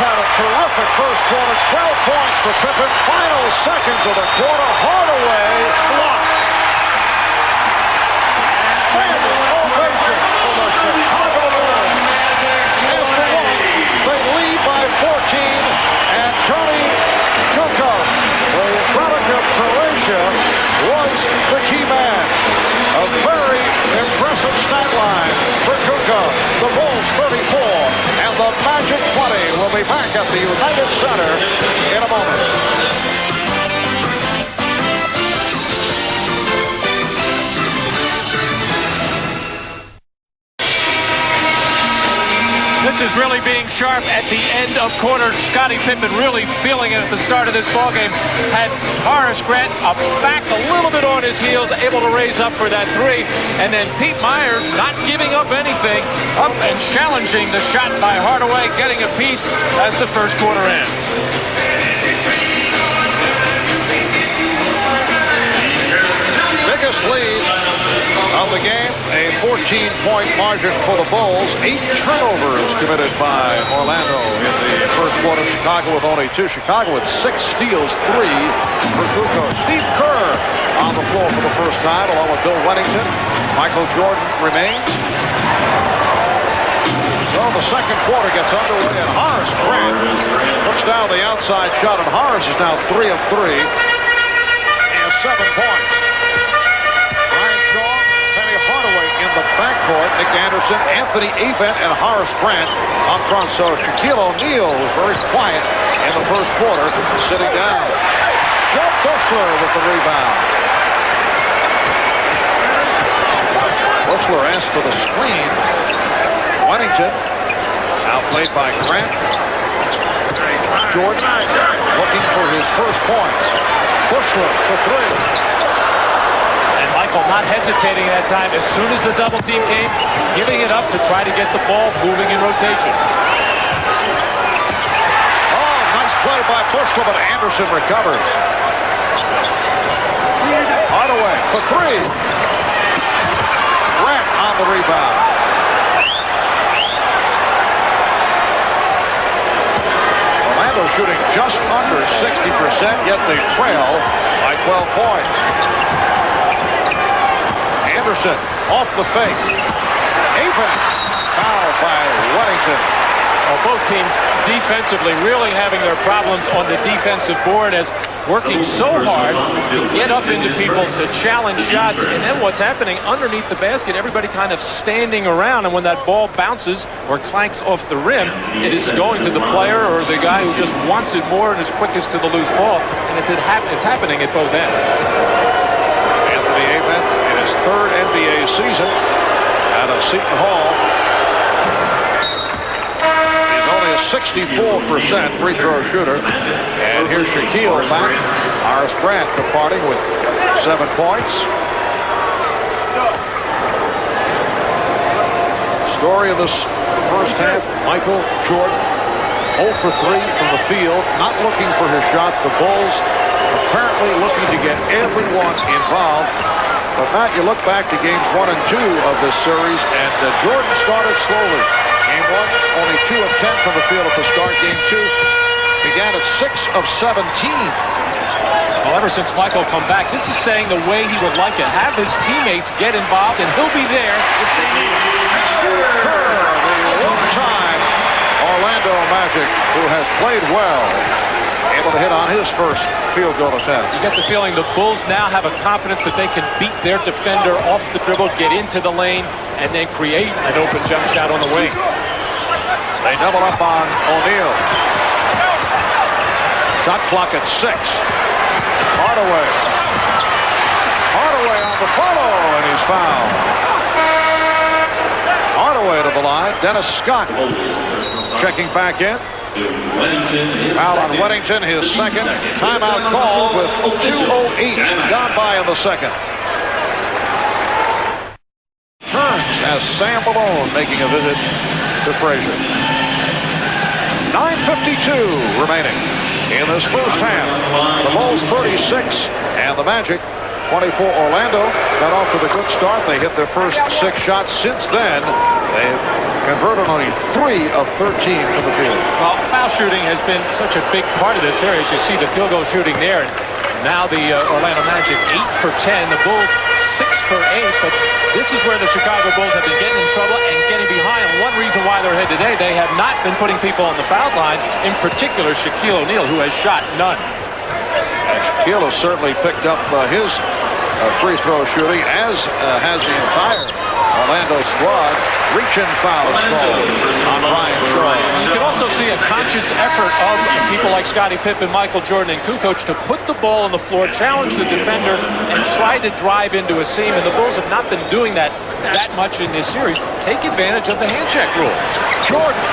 had a terrific first quarter. 12 points for Pippen. Final seconds of the quarter. Hardaway blocked. Standing ovation for the Chicago Bulls. After one, they lead by 14. And Tony Kukoc, the product of Croatia, was the key man. A very impressive stat line for Kukoc. The Bulls 34 and the Magic 20 will be back at the United Center in a moment. This is really being sharp at the end of quarters. Scottie Pippen really feeling it at the start of this ballgame. Had Horace Grant back a little bit on his heels, able to raise up for that three. And then Pete Myers not giving up anything, up and challenging the shot by Hardaway, getting a piece as the first quarter ends. Biggest lead of the game, a 14-point margin for the Bulls. 8 turnovers committed by Orlando in the first quarter. Chicago with only 2. Chicago with 6 steals, 3 for Kukoc. Steve Kerr on the floor for the first time, along with Bill Wennington. Michael Jordan remains. So the second quarter gets underway, and Horace Grant puts down the outside shot, and Horace is now 3 of 3. He has 7 points. In the backcourt, Nick Anderson, Anthony Avent, and Horace Grant up front. So Shaquille O'Neal was very quiet in the first quarter, sitting down. Joe Bushler with the rebound. Bushler asked for the screen. Wennington, outplayed by Grant. Jordan looking for his first points. Bushler for 3. Michael not hesitating at that time. As soon as the double team came, giving it up to try to get the ball moving in rotation. Oh, nice play by Bushler, but Anderson recovers. Hardaway for 3. Grant on the rebound. Orlando shooting just under 60%, yet they trail by 12 points. Anderson off the fake. Avent fouled by Wennington. Well, both teams defensively really having their problems on the defensive board, as working so hard to get up into people to challenge shots. And then what's happening underneath the basket, everybody kind of standing around, and when that ball bounces or clanks off the rim, it is going to the player or the guy who just wants it more and is quickest to the loose ball. And it's happening at both ends. Anthony Avent, his 3rd NBA season out of Seton Hall. He's only a 64% free throw shooter. And here's Shaquille back. Horace Grant departing with 7 points. Story of this first half, Michael Jordan 0 for 3 from the field, not looking for his shots. The Bulls apparently looking to get everyone involved. But Matt, you look back to games 1 and 2 of this series, and Jordan started slowly. Game 1, only 2 of 10 from the field at the start. Game 2 began at 6 of 17. Well, ever since Michael come back, this is saying the way he would like it. Have his teammates get involved, and he'll be there if they need him. Steve Kerr, the one-time Orlando Magic, who has played well, able to hit on his first field goal attempt. You get the feeling the Bulls now have a confidence that they can beat their defender off the dribble, get into the lane, and then create an open jump shot on the wing. They double up on O'Neal. Shot clock at 6. Hardaway. Hardaway on the follow, and he's fouled. Hardaway to the line. Dennis Scott checking back in. Foul on Wennington, his second. Timeout called with 2:08 gone by in the second. Turns as Sam Malone making a visit to Frazier. 9:52 remaining in this first half. The Bulls 36 and the Magic 24. Orlando got off to the good start. They hit their first 6 shots. Since then, they've converted only 3 of 13 from the field. Well, foul shooting has been such a big part of this series. You see the field goal shooting there. Now the Orlando Magic 8 for 10. The Bulls 6 for 8. But this is where the Chicago Bulls have been getting in trouble and getting behind. And one reason why they're ahead today, they have not been putting people on the foul line, in particular Shaquille O'Neal, who has shot none. And Shaquille has certainly picked up his free throw shooting, as has the entire Orlando squad. Reach-in foul is called on Ryan Shaw. You can also see a conscious effort of people like Scottie Pippen, Michael Jordan, and Kukoc to put the ball on the floor, challenge the defender, and try to drive into a seam. And the Bulls have not been doing that much in this series. Take advantage of the hand check rule. Jordan.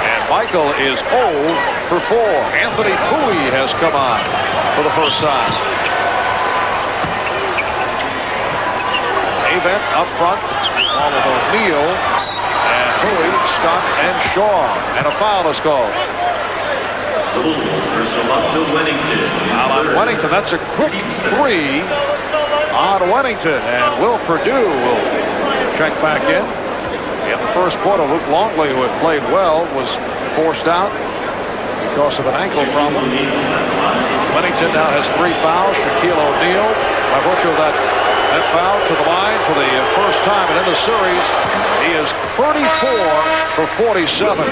And Michael is 0 for 4. Anthony Bowie has come on for the first time. Avent up front. Ball with O'Neal. And Bowie, Scott, and Shaw. And a foul is called. On Wennington, that's a quick 3 on Wennington. And Will Perdue will check back in. In the first quarter, Luke Longley, who had played well, was forced out because of an ankle problem. Wennington now has 3 fouls. Shaquille O'Neal, by virtue of that foul, to the line for the first time. And in the series, he is 34 for 47,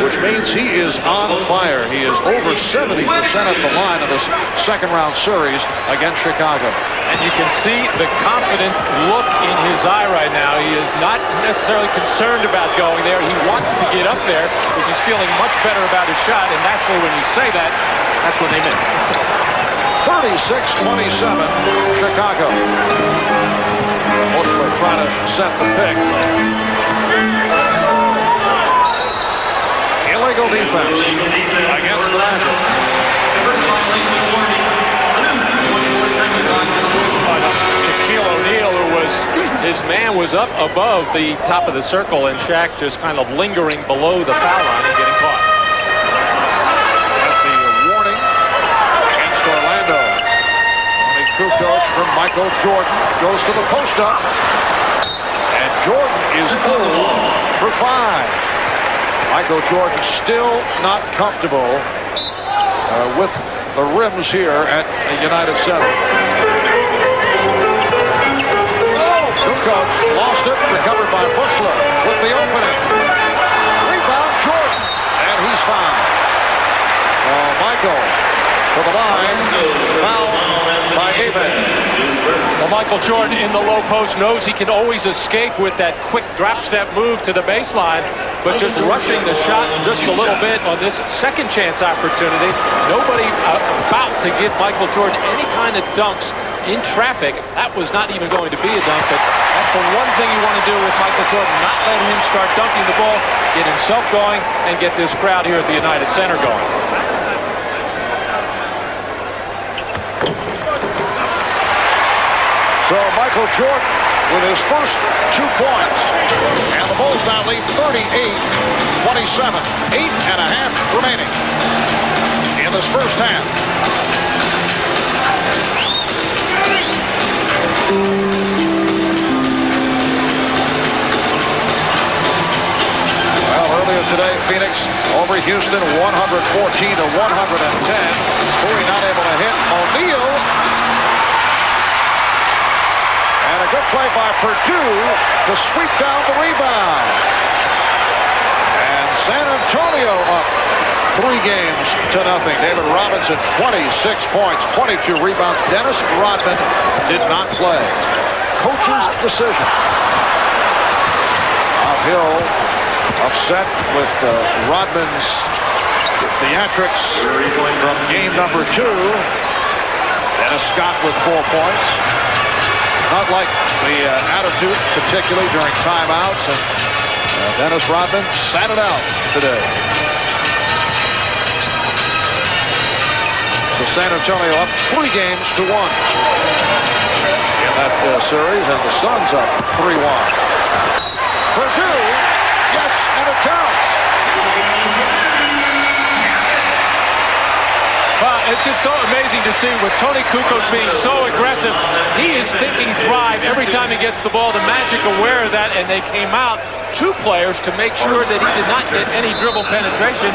which means he is on fire. He is over 70% at the line of this second-round series against Chicago. And you can see the confident look in his eye right now. He is not necessarily concerned about going there. He wants to get up there because he's feeling much better about his shot. And naturally, when you say that, that's when they miss. 36-27, Chicago. Osler trying to set the pick. Illegal defense against the Magic. Shaquille O'Neal, his man was up above the top of the circle, and Shaq just kind of lingering below the foul line and getting caught. Kukoc from Michael Jordan goes to the post up, and Jordan is 0 for 5. Michael Jordan still not comfortable with the rims here at United Center. Kukoc lost it, recovered by Bushler with the opening. Rebound Jordan, and he's fouled. Michael to the line, foul by Avent. Well, Michael Jordan in the low post knows he can always escape with that quick drop step move to the baseline, but just rushing the shot just a little bit on this second chance opportunity. Nobody about to give Michael Jordan any kind of dunks in traffic. That was not even going to be a dunk, but that's the one thing you want to do with Michael Jordan, not let him start dunking the ball, get himself going, and get this crowd here at the United Center going. So Michael Jordan with his first 2 points. And the Bulls now lead 38-27. 8.5 remaining in this first half. Well, earlier today, Phoenix over Houston 114-110. Bowie not able to hit. O'Neal. And a good play by Perdue to sweep down the rebound. And San Antonio up 3 games to nothing. David Robinson, 26 points, 22 rebounds. Dennis Rodman did not play. Coach's decision. Hill upset with Rodman's theatrics from game number 2. Dennis Scott with 4 points. Not like the attitude, particularly during timeouts, and Dennis Rodman sat it out today. So San Antonio up 3 games to 1 in that series, and the Suns up 3-1. Perdue, yes, and it counts. It's just so amazing to see with Toni Kukoc being so aggressive. He is thinking drive every time he gets the ball. The Magic aware of that, and they came out 2 players to make sure that he did not get any dribble penetration.